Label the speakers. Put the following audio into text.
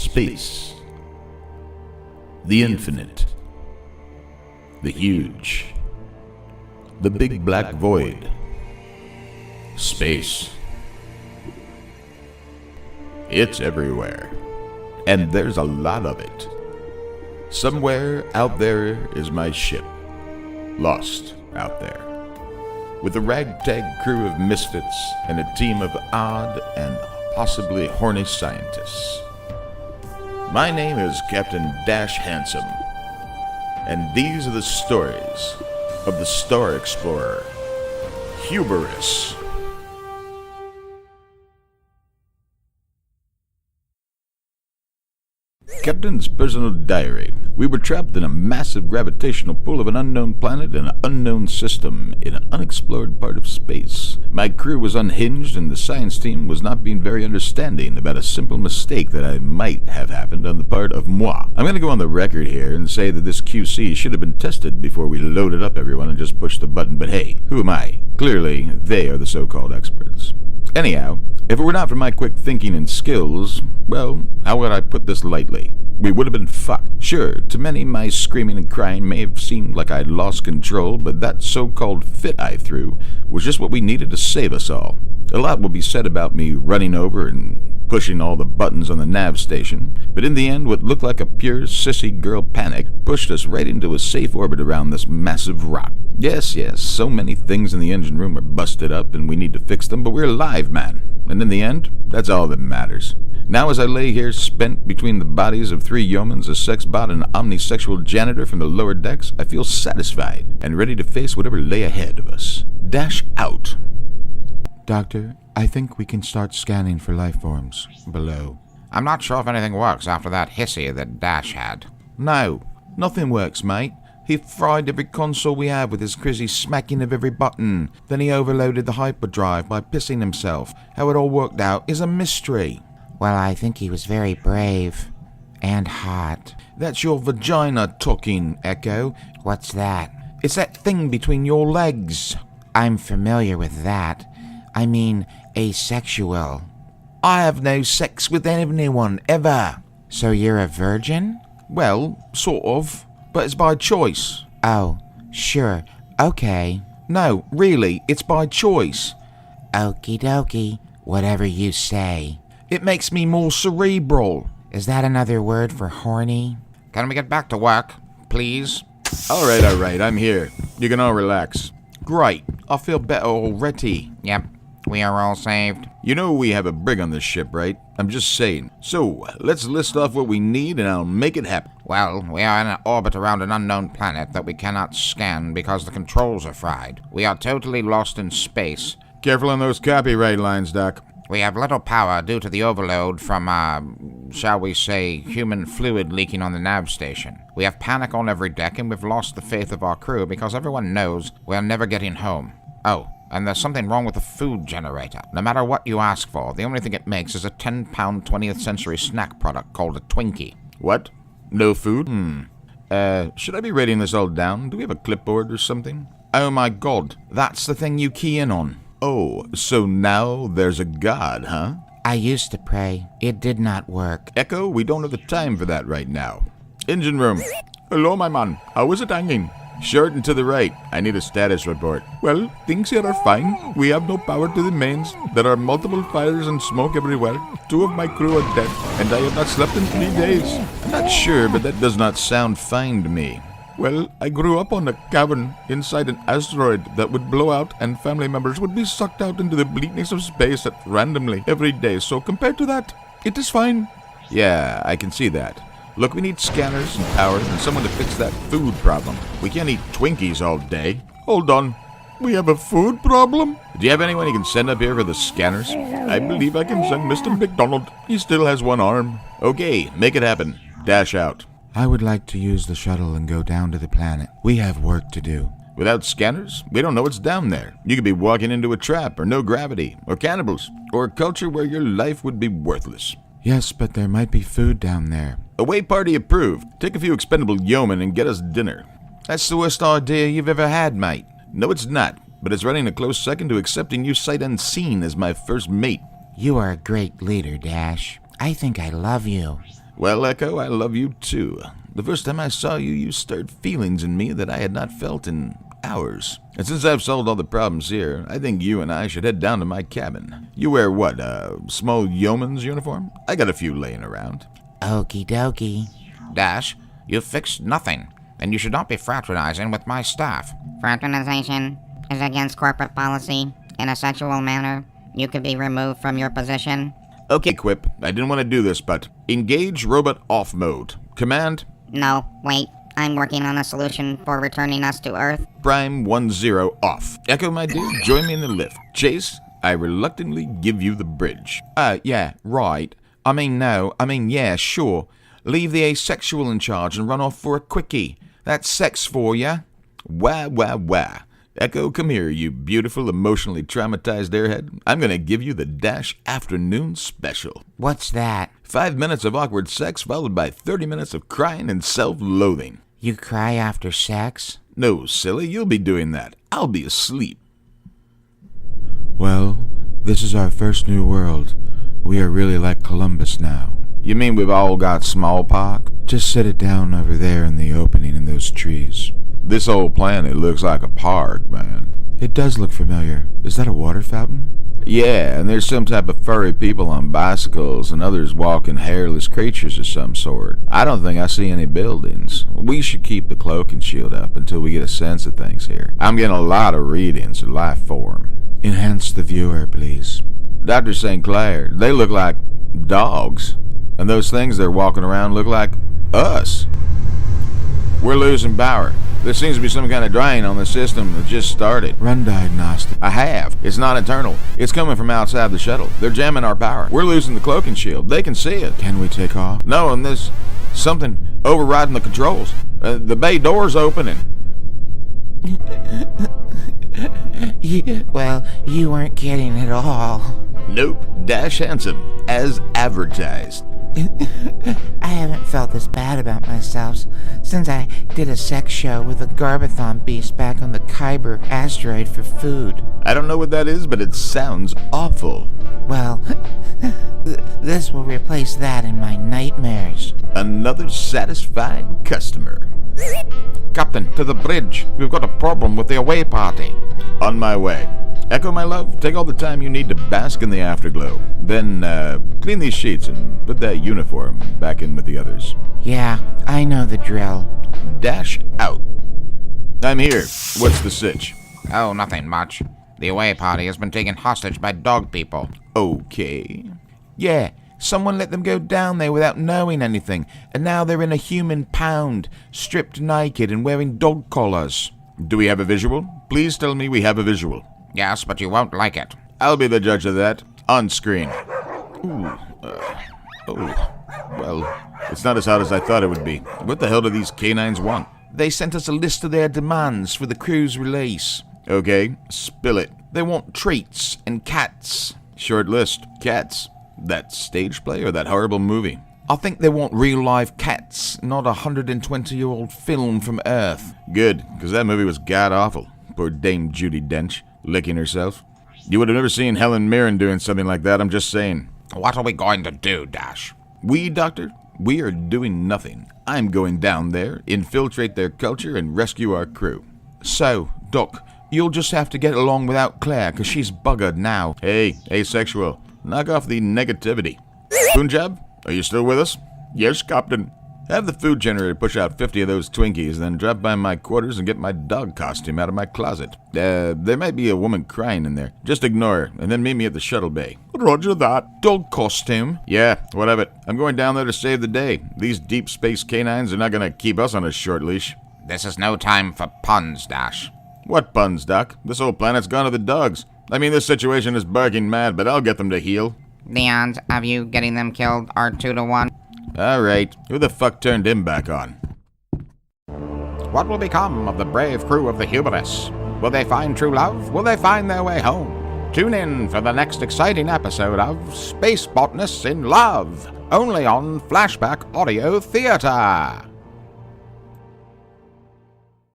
Speaker 1: Space. The infinite. The huge. The big black void. Space. It's everywhere. And there's a lot of it. Somewhere out there is my ship. Lost out there. With a ragtag crew of misfits and a team of odd and possibly horny scientists. My name is Captain Dash Handsome, and these are the stories of the Star Explorer, Hubris. Captain's personal diary. We were trapped in a massive gravitational pull of an unknown planet in an unknown system in an unexplored part of space. My crew was unhinged and the science team was not being very understanding about a simple mistake that I might have happened on the part of moi. I'm going to go on the record here and say that this QC should have been tested before we loaded up everyone and just pushed the button, but hey, who am I? Clearly, they are the so-called experts. Anyhow, if it were not for my quick thinking and skills, well, how would I put this lightly? We would have been fucked. Sure, to many my screaming and crying may have seemed like I'd lost control, but that so-called fit I threw was just what we needed to save us all. A lot will be said about me running over and pushing all the buttons on the nav station, but in the end what looked like a pure sissy girl panic pushed us right into a safe orbit around this massive rock. Yes, so many things in the engine room are busted up and we need to fix them, but we're alive, man. And in the end, that's all that matters. Now as I lay here spent between the bodies of 3 yeomans, a sex bot, and an omnisexual janitor from the lower decks, I feel satisfied and ready to face whatever lay ahead of us. Dash out.
Speaker 2: Doctor, I think we can start scanning for life forms below.
Speaker 3: I'm not sure if anything works after that hissy that Dash had.
Speaker 2: No, nothing works, mate. He fried every console we have with his crazy smacking of every button. Then he overloaded the hyperdrive by pissing himself. How it all worked out is a mystery.
Speaker 4: Well, I think he was very brave. And hot.
Speaker 2: That's your vagina talking, Echo.
Speaker 4: What's that?
Speaker 2: It's that thing between your legs.
Speaker 4: I'm familiar with that. I mean, asexual.
Speaker 2: I have no sex with anyone, ever.
Speaker 4: So you're a virgin?
Speaker 2: Well, sort of. But it's by choice.
Speaker 4: Oh, sure. Okay.
Speaker 2: No, really, it's by choice.
Speaker 4: Okie dokie. Whatever you say.
Speaker 2: It makes me more cerebral.
Speaker 4: Is that another word for horny?
Speaker 3: Can we get back to work, please?
Speaker 1: All right, I'm here. You can all relax.
Speaker 2: Great. I feel better already.
Speaker 3: Yep, we are all saved.
Speaker 1: You know we have a brig on this ship, right? I'm just saying. So, let's list off what we need and I'll make it happen.
Speaker 3: Well, we are in an orbit around an unknown planet that we cannot scan because the controls are fried. We are totally lost in space.
Speaker 1: Careful on those copyright lines, Doc.
Speaker 3: We have little power due to the overload from, shall we say, human fluid leaking on the nav station. We have panic on every deck and we've lost the faith of our crew because everyone knows we're never getting home. Oh, and there's something wrong with the food generator. No matter what you ask for, the only thing it makes is a 10-pound 20th century snack product called a Twinkie.
Speaker 1: What? No food? Should I be writing this all down? Do we have a clipboard or something?
Speaker 2: Oh my god, that's the thing you key in on.
Speaker 1: Oh, so now there's a god, huh?
Speaker 4: I used to pray. It did not work.
Speaker 1: Echo, we don't have the time for that right now. Engine room. Hello, my man. How is it hanging? Short and to the right. I need a status report. Well, things here are fine. We have no power to the mains. There are multiple fires and smoke everywhere. 2 of my crew are dead, and I have not slept in 3 days.
Speaker 2: I'm not sure, but that does not sound fine to me.
Speaker 1: Well, I grew up on a cavern inside an asteroid that would blow out and family members would be sucked out into the bleakness of space randomly every day. So compared to that, it is fine.
Speaker 2: Yeah, I can see that. Look, we need scanners and power and someone to fix that food problem. We can't eat Twinkies all day.
Speaker 1: Hold on. We have a food problem?
Speaker 2: Do you have anyone you can send up here for the scanners?
Speaker 1: I believe I can send Mr. McDonald. He still has 1 arm.
Speaker 2: Okay, make it happen. Dash out.
Speaker 5: I would like to use the shuttle and go down to the planet. We have work to do.
Speaker 2: Without scanners, we don't know what's down there. You could be walking into a trap, or no gravity, or cannibals, or a culture where your life would be worthless.
Speaker 5: Yes, but there might be food down there.
Speaker 2: Away party approved. Take a few expendable yeomen and get us dinner. That's the worst idea you've ever had, mate. No, it's not, but it's running a close second to accepting you sight unseen as my first mate.
Speaker 4: You are a great leader, Dash. I think I love you.
Speaker 1: Well, Echo, I love you too. The first time I saw you, you stirred feelings in me that I had not felt in hours. And since I've solved all the problems here, I think you and I should head down to my cabin. You wear what, a small yeoman's uniform? I got a few laying around.
Speaker 4: Okie dokie.
Speaker 3: Dash, you've fixed nothing, and you should not be fraternizing with my staff.
Speaker 6: Fraternization is against corporate policy. In a sexual manner, you could be removed from your position.
Speaker 1: Okay, Quip, I didn't want to do this, but engage robot off mode. Command,
Speaker 6: No, wait. I'm working on a solution for returning us to Earth.
Speaker 1: Prime 10 off. Echo, my dude, join me in the lift. Chase, I reluctantly give you the bridge.
Speaker 2: Yeah, right. Yeah, sure. Leave the asexual in charge and run off for a quickie. That's sex for ya.
Speaker 1: Wah, wah, wah. Echo, come here, you beautiful, emotionally traumatized airhead. I'm gonna give you the Dash Afternoon Special.
Speaker 4: What's that?
Speaker 1: 5 minutes of awkward sex followed by 30 minutes of crying and self-loathing.
Speaker 4: You cry after sex?
Speaker 1: No, silly, you'll be doing that. I'll be asleep.
Speaker 5: Well, this is our first new world. We are really like Columbus now.
Speaker 1: You mean we've all got smallpox?
Speaker 5: Just set it down over there in the opening in those trees.
Speaker 1: This whole planet looks like a park, man.
Speaker 5: It does look familiar. Is that a water fountain?
Speaker 1: Yeah, and there's some type of furry people on bicycles and others walking hairless creatures of some sort. I don't think I see any buildings. We should keep the cloak and shield up until we get a sense of things here. I'm getting a lot of readings of life form.
Speaker 5: Enhance the viewer, please.
Speaker 1: Dr. St. Clair, they look like dogs. And those things they're walking around look like us. We're losing power. There seems to be some kind of drain on the system that just started.
Speaker 5: Run diagnostic.
Speaker 1: I have. It's not internal. It's coming from outside the shuttle. They're jamming our power. We're losing the cloak and shield. They can see it.
Speaker 5: Can we take off?
Speaker 1: No, and there's something overriding the controls. The bay door's opening.
Speaker 4: Well, you weren't kidding at all.
Speaker 1: Nope. Dash handsome, as advertised.
Speaker 4: I haven't felt this bad about myself since I did a sex show with a Garbathon beast back on the Kyber asteroid for food.
Speaker 1: I don't know what that is, but it sounds awful.
Speaker 4: Well, this will replace that in my nightmares.
Speaker 1: Another satisfied customer.
Speaker 2: Captain, to the bridge. We've got a problem with the away party.
Speaker 1: On my way. Echo, my love, take all the time you need to bask in the afterglow. Then, clean these sheets and put that uniform back in with the others.
Speaker 4: Yeah, I know the drill.
Speaker 1: Dash out. I'm here. What's the sitch?
Speaker 3: Oh, nothing much. The away party has been taken hostage by dog people.
Speaker 1: Okay.
Speaker 2: Yeah, someone let them go down there without knowing anything, and now they're in a human pound, stripped naked and wearing dog collars.
Speaker 1: Do we have a visual? Please tell me we have a visual.
Speaker 3: Yes, but you won't like it.
Speaker 1: I'll be the judge of that. On screen. Well, it's not as hot as I thought it would be. What the hell do these canines want?
Speaker 2: They sent us a list of their demands for the crew's release.
Speaker 1: Okay, spill it.
Speaker 2: They want treats and cats.
Speaker 1: Short list. Cats. That stage play or that horrible movie?
Speaker 2: I think they want real live cats, not a 120-year-old film from Earth.
Speaker 1: Good, because that movie was god-awful. Poor Dame Judi Dench, licking herself. You would have never seen Helen Mirren doing something like that, I'm just saying.
Speaker 3: What are we going to do, Dash?
Speaker 1: We, Doctor? We are doing nothing. I'm going down there, infiltrate their culture, and rescue our crew.
Speaker 2: So, Doc, you'll just have to get along without Claire, because she's buggered now.
Speaker 1: Hey, asexual, knock off the negativity. Punjab, are you still with us? Yes, Captain. Have the food generator push out 50 of those Twinkies, then drop by my quarters and get my dog costume out of my closet. There might be a woman crying in there. Just ignore her, and then meet me at the shuttle bay.
Speaker 2: Roger that. Dog costume?
Speaker 1: Yeah, what of it? I'm going down there to save the day. These deep space canines are not going to keep us on a short leash.
Speaker 3: This is no time for puns, Dash.
Speaker 1: What puns, Doc? This whole planet's gone to the dogs. I mean, this situation is barking mad, but I'll get them to heal.
Speaker 6: The odds of you getting them killed are 2 to 1.
Speaker 1: All right, who the fuck turned him back on?
Speaker 3: What will become of the brave crew of the Hubris? Will they find true love? Will they find their way home? Tune in for the next exciting episode of Space Botanists in Love, only on Flashback Audio Theater.